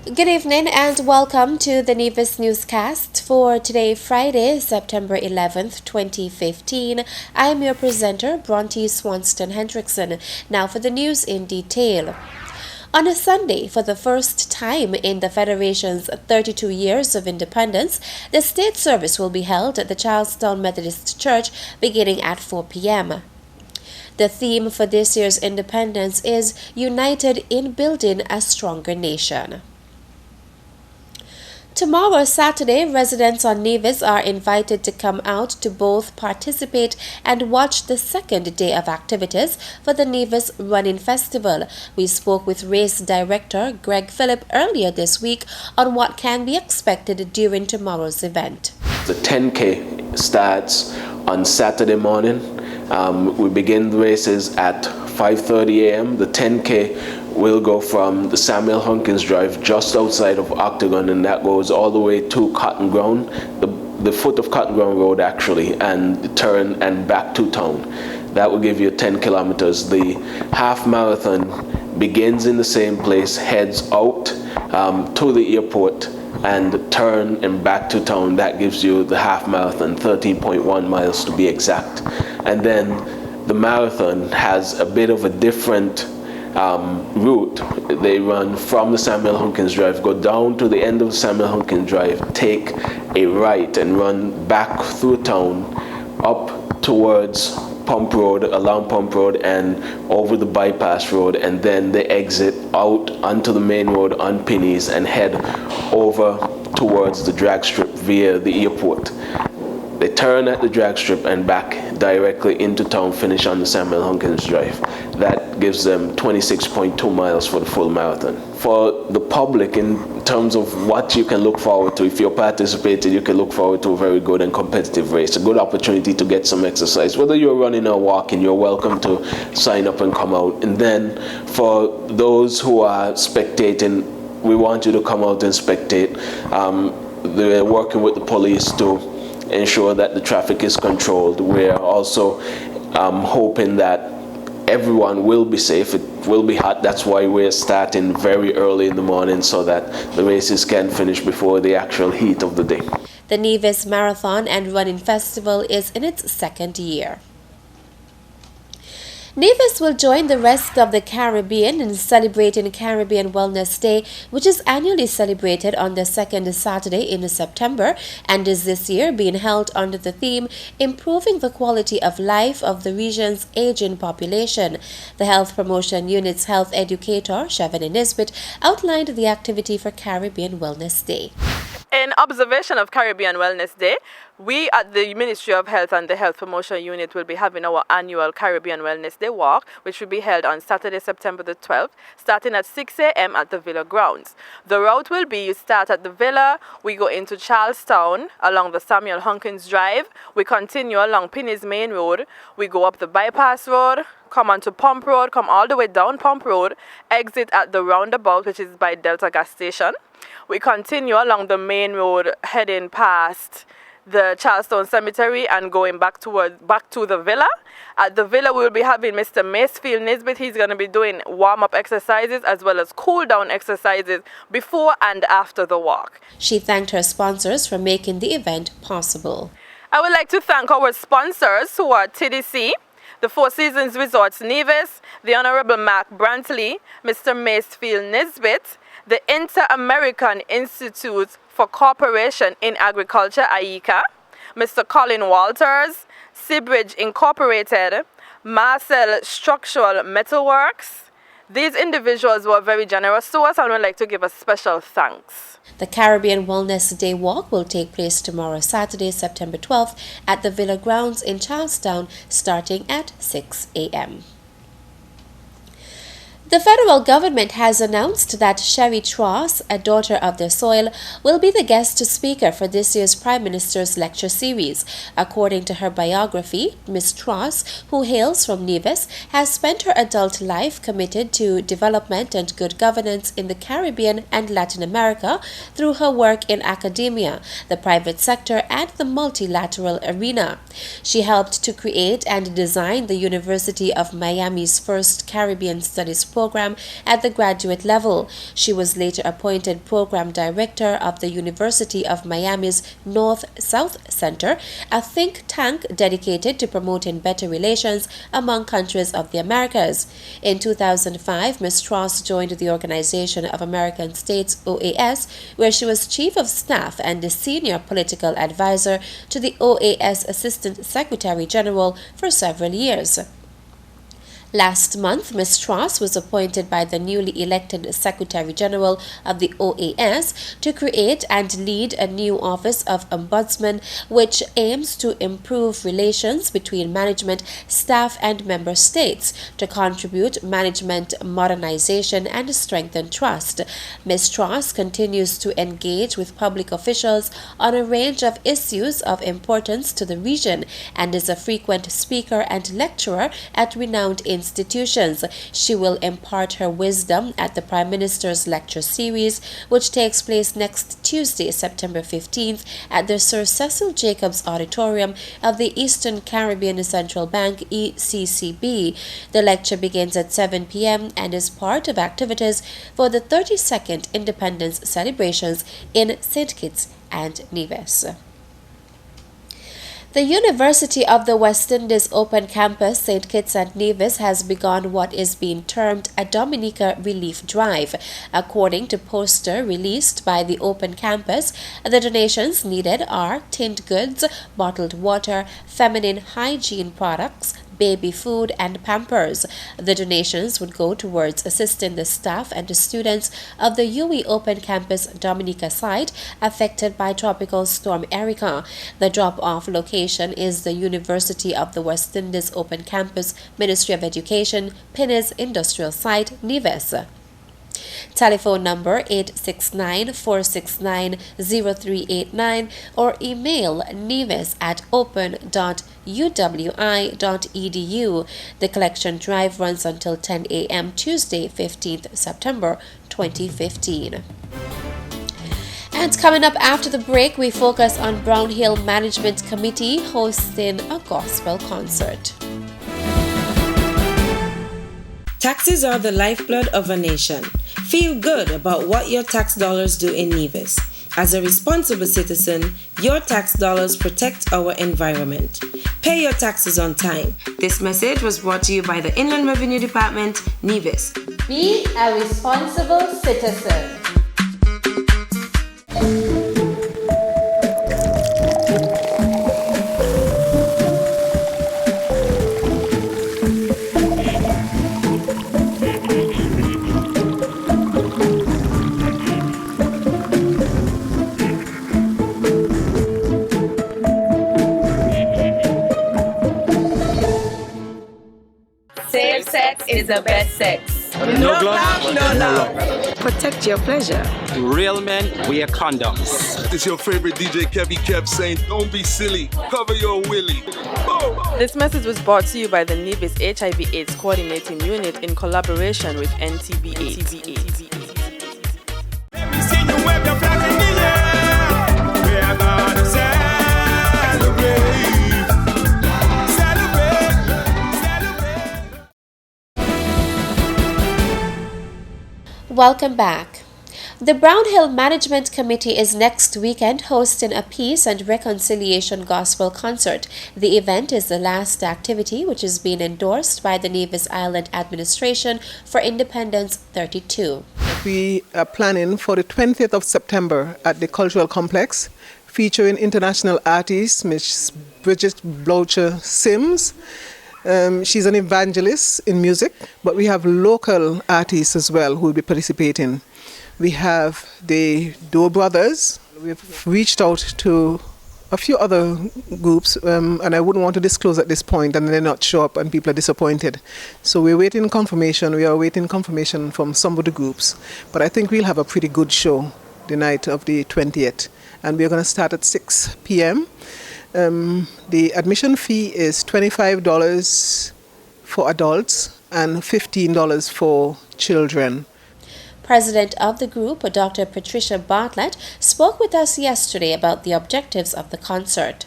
Good evening and welcome to the Nevis Newscast for today, Friday, September 11th, 2015. I am your presenter, Bronte Swanston Hendrickson. Now for the news in detail. On a Sunday, for the first time in the Federation's 32 years of independence, the state service will be held at the Charlestown Methodist Church beginning at 4 p.m. The theme for this year's independence is United in Building a Stronger Nation. Tomorrow, Saturday, residents on Nevis are invited to come out to both participate and watch the second day of activities for the Nevis Running Festival. We spoke with race director Greg Phillip earlier this week on what can be expected during tomorrow's event. The 10K starts on Saturday morning. We begin the races at 5:30 a.m. The 10K will go from the Samuel Hunkins Drive just outside of Octagon, and that goes all the way to Cotton Ground, the foot of Cotton Ground Road actually, and turn and back to town. That will give you 10 kilometers. The half marathon begins in the same place, heads out to the airport and turn and back to town. That gives you the half marathon, 13.1 miles to be exact. And then the marathon has a bit of a different route. They run from the Samuel Hunkins Drive, go down to the end of Samuel Hunkins Drive, take a right and run back through town up towards Pump Road, along Pump Road and over the bypass road, and then they exit out onto the main road on Pennies and head over towards the drag strip via the airport. They turn at the drag strip and back directly into town, finish on the Samuel Hunkins Drive. That gives them 26.2 miles for the full marathon. For the public, in terms of what you can look forward to, if you're participating, you can look forward to a very good and competitive race, a good opportunity to get some exercise. Whether you're running or walking, you're welcome to sign up and come out. And then for those who are spectating, we want you to come out and spectate. They're working with the police to ensure that the traffic is controlled. We're also hoping that everyone will be safe. It will be hot. That's why we're starting very early in the morning so that the races can finish before the actual heat of the day. The Nevis Marathon and Running Festival is in its second year. Nevis will join the rest of the Caribbean in celebrating Caribbean Wellness Day, which is annually celebrated on the second Saturday in September and is this year being held under the theme Improving the Quality of Life of the Region's Aging Population. The Health Promotion Unit's health educator, Shavani Nisbet, outlined the activity for Caribbean Wellness Day. In observation of Caribbean Wellness Day, we at the Ministry of Health and the Health Promotion Unit will be having our annual Caribbean Wellness Day walk, which will be held on Saturday, September the 12th, starting at 6 a.m. at the Villa grounds. The route will be, you start at the Villa, we go into Charlestown along the Samuel Hunkins Drive, we continue along Pennies Main Road, we go up the bypass road, come onto Pump Road, come all the way down Pump Road, exit at the roundabout, which is by Delta Gas Station. We continue along the main road, heading past the Charlestown Cemetery and going back to the Villa. At the Villa, we will be having Mr. Macefield Nisbet. He's going to be doing warm-up exercises as well as cool-down exercises before and after the walk. She thanked her sponsors for making the event possible. I would like to thank our sponsors who are TDC, the Four Seasons Resorts Nevis, the Honorable Mark Brantley, Mr. Macefield Nisbet, the Inter-American Institute for Cooperation in Agriculture, AICA, Mr. Colin Walters, Seabridge Incorporated, Marcel Structural Metalworks. These individuals were very generous to us and would like to give a special thanks. The Caribbean Wellness Day Walk will take place tomorrow, Saturday, September 12th, at the Villa Grounds in Charlestown, starting at 6 a.m. The federal government has announced that Sherry Tross, a daughter of the soil, will be the guest speaker for this year's Prime Minister's lecture series. According to her biography, Ms. Tross, who hails from Nevis, has spent her adult life committed to development and good governance in the Caribbean and Latin America through her work in academia, the private sector, and the multilateral arena. She helped to create and design the University of Miami's first Caribbean Studies program, program at the graduate level. She was later appointed program director of the University of Miami's North-South Center, a think tank dedicated to promoting better relations among countries of the Americas. In 2005, Ms. Tross joined the Organization of American States, OAS, where she was chief of staff and the senior political advisor to the OAS Assistant Secretary General for several years. Last month, Ms. Tross was appointed by the newly elected Secretary General of the OAS to create and lead a new Office of Ombudsman, which aims to improve relations between management, staff, and member states, to contribute management modernization and strengthen trust. Ms. Tross continues to engage with public officials on a range of issues of importance to the region and is a frequent speaker and lecturer at renowned institutions. She will impart her wisdom at the Prime Minister's Lecture Series, which takes place next Tuesday, September 15th, at the Sir Cecil Jacobs Auditorium of the Eastern Caribbean Central Bank, ECCB. The lecture begins at 7 p.m. and is part of activities for the 32nd Independence celebrations in St. Kitts and Nevis. The University of the West Indies Open Campus, St. Kitts and Nevis, has begun what is being termed a Dominica Relief Drive. According to poster released by the Open Campus, the donations needed are tinned goods, bottled water, feminine hygiene products, baby food, and Pampers. The donations would go towards assisting the staff and the students of the UWI Open Campus Dominica site affected by Tropical Storm Erica. The drop-off location is the University of the West Indies Open Campus, Ministry of Education, Pinnes Industrial Site, Nevis. Telephone number 869-469-0389 or email nevis@open.uwi.edu. The collection drive runs until 10 a.m. Tuesday, 15th September 2015. And coming up after the break, we focus on Brown Hill Management Committee hosting a gospel concert. Taxes are the lifeblood of a nation. Feel good about what your tax dollars do in Nevis. As a responsible citizen, your tax dollars protect our environment. Pay your taxes on time. This message was brought to you by the Inland Revenue Department, Nevis. Be a responsible citizen. Safe sex is the best sex. No glove, no love. Protect your pleasure. Real men wear condoms. It's your favorite DJ Kevy Kev saying, don't be silly, cover your willy. Oh. This message was brought to you by the Nevis HIV/AIDS Coordinating Unit in collaboration with NTB/AIDS. Welcome back. The Brown Hill Management Committee is next weekend hosting a Peace and Reconciliation Gospel Concert. The event is the last activity which is being endorsed by the Nevis Island Administration for Independence 32. We are planning for the 20th of September at the Cultural Complex, featuring international artists, Ms. Bridget Bloucher Sims. She's an evangelist in music, but we have local artists as well who will be participating. We have the Doe Brothers. We've reached out to a few other groups, and I wouldn't want to disclose at this point, and they're not show up and people are disappointed. So we're waiting confirmation. We are waiting confirmation from some of the groups. But I think we'll have a pretty good show the night of the 20th. And we're going to start at 6 p.m. The admission fee is $25 for adults and $15 for children. President of the group, Dr. Patricia Bartlett, spoke with us yesterday about the objectives of the concert.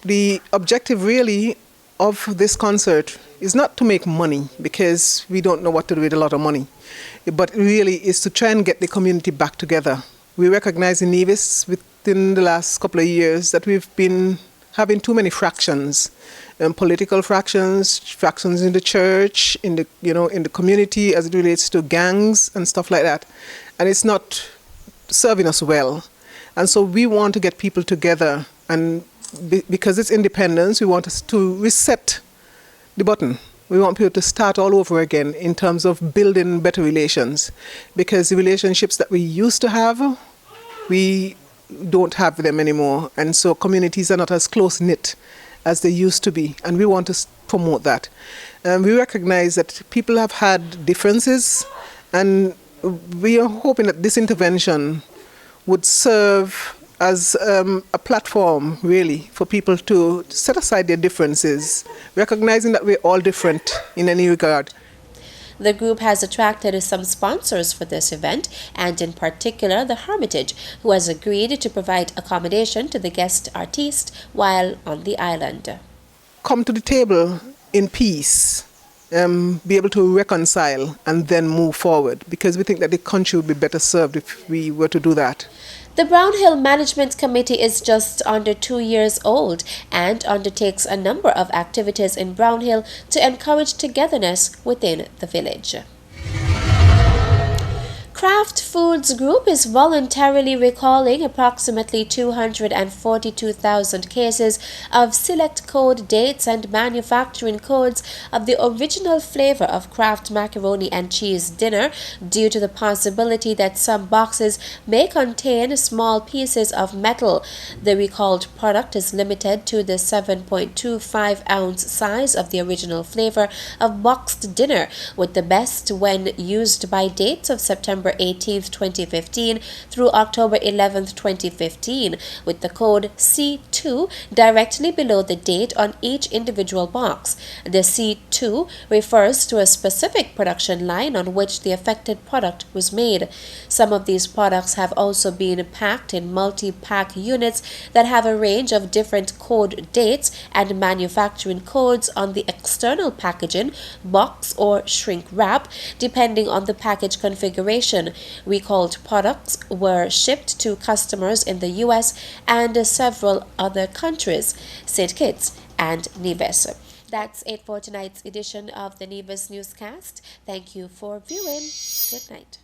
The objective really of this concert is not to make money, because we don't know what to do with a lot of money, but really is to try and get the community back together. We recognize in Nevis within the last couple of years that we've been having too many fractions, political fractions, fractions in the church, in the in the community as it relates to gangs and stuff like that, and it's not serving us well. And so we want to get people together, and because it's independence, we want us to reset the button. We want people to start all over again in terms of building better relations, because the relationships that we used to have, we don't have them anymore, and so communities are not as close-knit as they used to be, and we want to promote that. We recognize that people have had differences, and we are hoping that this intervention would serve as a platform, really, for people to set aside their differences, recognizing that we're all different in any regard. The group has attracted some sponsors for this event, and in particular the Hermitage, who has agreed to provide accommodation to the guest artiste while on the island. Come to the table in peace, be able to reconcile and then move forward, because we think that the country would be better served if we were to do that. The Brown Hill Management Committee is just under 2 years old and undertakes a number of activities in Brown Hill to encourage togetherness within the village. Kraft Foods Group is voluntarily recalling approximately 242,000 cases of select code dates and manufacturing codes of the original flavor of Kraft macaroni and cheese dinner due to the possibility that some boxes may contain small pieces of metal. The recalled product is limited to the 7.25-ounce size of the original flavor of boxed dinner, with the best when used by dates of September 18th, 2015 through October 11th, 2015, with the code C2 directly below the date on each individual box. The C2 refers to a specific production line on which the affected product was made. Some of these products have also been packed in multi-pack units that have a range of different code dates and manufacturing codes on the external packaging, box, or shrink wrap, depending on the package configuration. Recalled products were shipped to customers in the US and several other countries, St. Kitts and Nevis. That's it for tonight's edition of the Nevis Newscast. Thank you for viewing. Good night.